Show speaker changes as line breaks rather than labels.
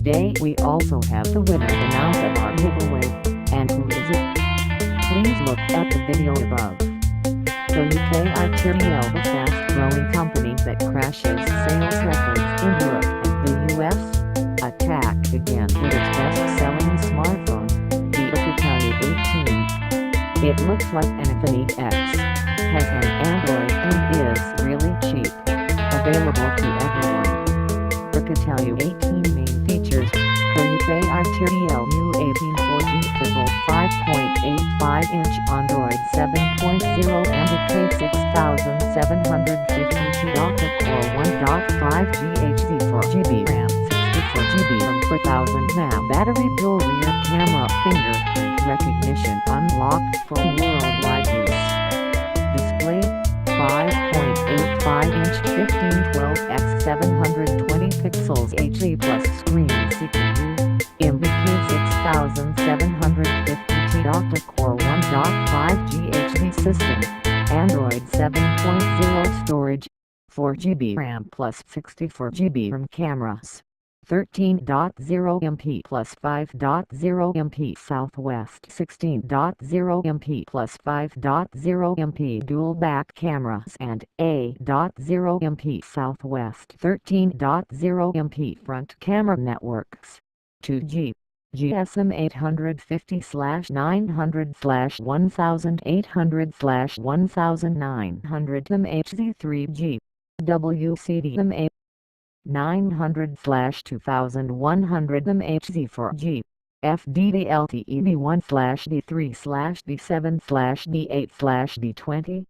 Today we also have the winner announced of our giveaway, and who is it? Please look at the video above. The Oukitel, the fast-growing company that crashes sales records in Europe and the US, attacked again with its best-selling smartphone, the Oukitel U18. It looks like an Infinix X, has an Android and is really cheap. Available to everyone. Oukitel U18 main features: the Oukitel U18 4G Phablet 5.85-inch Android 7.0 and a K6750T octa-core 1.5 GHz 4GB RAM 64GB RAM 4000 mAh battery dual rear camera fingerprint recognition unlocked for worldwide use. Display 5.85-inch 1512x 720 pixels HD plus screen CPU, MBK 6750T octa-core 1.5 GHz system, Android 7.0 storage, 4GB RAM plus 64GB RAM cameras, 13.0MP plus 5.0MP Southwest 16.0MP plus 5.0MP dual back cameras and A.0MP Southwest 13.0MP front camera networks. 2G GSM 850/900/1800/1900 MHz 3G WCDMA 900/2100 MHz 4G FDD-LTE B1/D3/D7/D8/D20